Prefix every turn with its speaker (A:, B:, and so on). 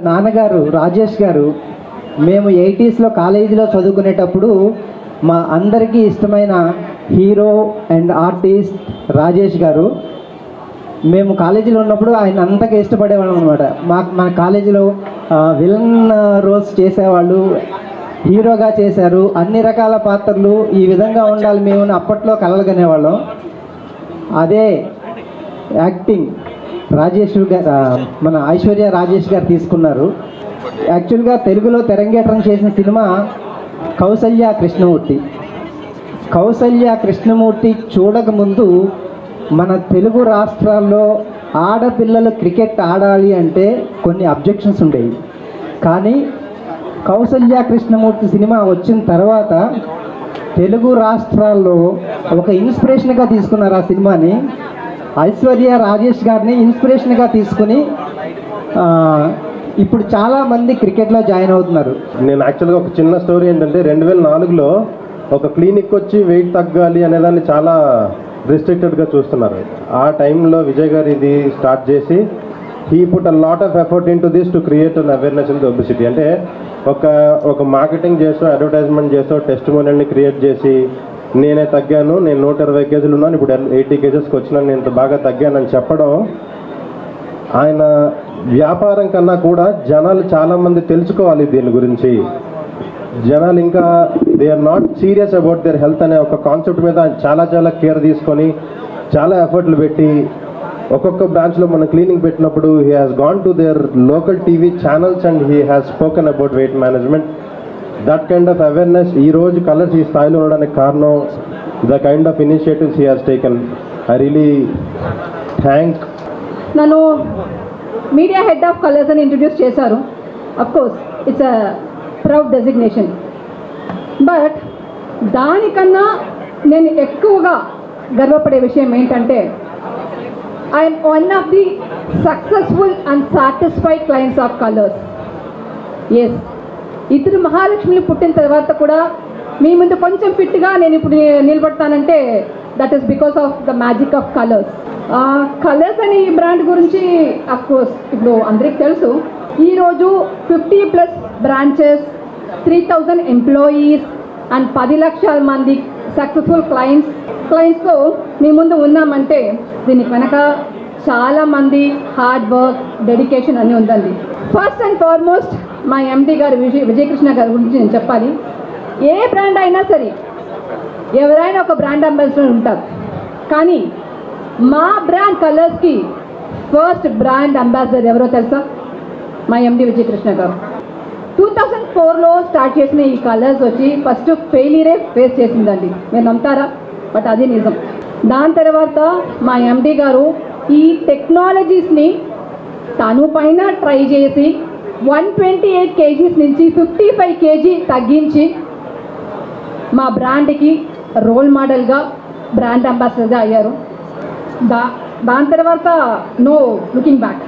A: నాన్నగారు రాజేష్ గారు మేము 80s కాలేజీలో చదువుకునేటప్పుడు మా అందరికీ ఇష్టమైన హీరో అండ్ ఆర్టిస్ట్ రాజేష్ గారు. మేము కాలేజీలో ఉన్నప్పుడు ఆయన అంతగా ఇష్టపడేవాళ్ళం అనమాట. మన కాలేజీలో విలన్ రోల్స్ చేసేవాళ్ళు, హీరోగా చేశారు, అన్ని రకాల పాత్రలు ఈ విధంగా ఉండాలి మేము అప్పట్లో కలలుగనేవాళ్ళం. అదే యాక్టింగ్ రాజేష్ గారు, మన ఐశ్వర్య రాజేష్ గారు తీసుకున్నారు. యాక్చువల్గా తెలుగులో తెరంగేట్రం చేసిన సినిమా కౌసల్య కృష్ణమూర్తి. కౌసల్య కృష్ణమూర్తి చూడకముందు మన తెలుగు రాష్ట్రాల్లో ఆడపిల్లలు క్రికెట్ ఆడాలి అంటే కొన్ని అబ్జెక్షన్స్ ఉండేవి. కానీ కౌసల్య కృష్ణమూర్తి సినిమా వచ్చిన తర్వాత తెలుగు రాష్ట్రాల్లో ఒక ఇన్స్పిరేషన్గా తీసుకున్నారు ఆ సినిమాని. ఐశ్వర్య రాజేష్ గారిని ఇన్స్పిరేషన్గా తీసుకుని ఇప్పుడు చాలామంది క్రికెట్లో జాయిన్ అవుతున్నారు.
B: నేను యాక్చువల్గా ఒక చిన్న స్టోరీ ఏంటంటే 2004లో ఒక క్లినిక్ వచ్చి వెయిట్ తగ్గాలి అనేదాన్ని చాలా రిస్ట్రిక్టెడ్గా చూస్తున్నారు. ఆ టైంలో విజయ్ గారు ఇది స్టార్ట్ చేసి he put a lot of effort in to this to create an awareness in the obesity. అంటే ఒక మార్కెటింగ్ చేస్తూ అడ్వర్టైజ్మెంట్ చేస్తూ టెస్టిమోనియల్ని క్రియేట్ చేసి నేనే తగ్గాను, నేను 120 కేజీలు ఉన్నాను, ఇప్పుడు 80 కేజెస్కి వచ్చినాను, నేను ఇంత బాగా తగ్గానని చెప్పడం ఆయన వ్యాపారం కన్నా కూడా జనాలు చాలామంది తెలుసుకోవాలి దీని గురించి. జనాలు ఇంకా they are not serious about their health అనే ఒక కాన్సెప్ట్ మీద చాలా కేర్ తీసుకొని చాలా ఎఫర్ట్లు పెట్టి ఒక్కొక్క బ్రాంచ్లో మన క్లీనింగ్ పెట్టినప్పుడు he has gone to their local TV channels and he has spoken about weight management. That kind of awareness ఈరోజు కలర్స్ ఈ స్థాయిలో ఉండడానికి కారణం the kind of initiatives he has taken. I really thank.
C: నన్ను media head of Kolors అని introduce చేశారు. Of course it's a proud designation. But దానికన్నా నేను ఎక్కువగా గర్వపడే విషయం ఏంటంటే I'm one of the successful and satisfied clients of Kolors. Yes, ఇద్దరు మహాలక్ష్మిని పుట్టిన తర్వాత కూడా మీ ముందు కొంచెం ఫిట్గా నేను ఇప్పుడు నిలబడతానంటే that is because of the magic of colours. Colours అనే ఈ బ్రాండ్ గురించి అఫ్కోర్స్ ఇప్పుడు అందరికి తెలుసు. ఈరోజు 50+ బ్రాంచెస్, 3000 ఎంప్లాయీస్ అండ్ 10 లక్షల మంది సక్సెస్ఫుల్ క్లయింట్స్తో మీ ముందు ఉన్నామంటే దీనికి వెనక చాలామంది హార్డ్ వర్క్, డెడికేషన్ అని ఉందండి. ఫస్ట్ అండ్ ఫార్మోస్ట్ మా ఎండి గారు విజయకృష్ణ గారి గురించి నేను చెప్పాలి. ఏ బ్రాండ్ అయినా సరే ఎవరైనా ఒక బ్రాండ్ అంబాసిడర్ ఉంటారు. కానీ మా బ్రాండ్ కలర్స్కి ఫస్ట్ బ్రాండ్ అంబాసిడర్ ఎవరో తెలుసా? మా ఎండి విజయకృష్ణ గారు. 2004లో స్టార్ట్ చేసిన ఈ కలర్స్ వచ్చి ఫస్ట్ ఫెయిలియరే ఫేస్ చేసిందండి. మీరు నమ్ముతారా? బట్ అది నిజం. దాని తర్వాత మా ఎండి గారు ఈ టెక్నాలజీస్ని తను పైన ట్రై చేసి 128 kgs నుంచి 55 kg తగ్గించి మా బ్రాండ్కి రోల్ మోడల్గా బ్రాండ్ అంబాసిడర్గా అయ్యారు. దాని తర్వాత నో లుకింగ్ బ్యాక్.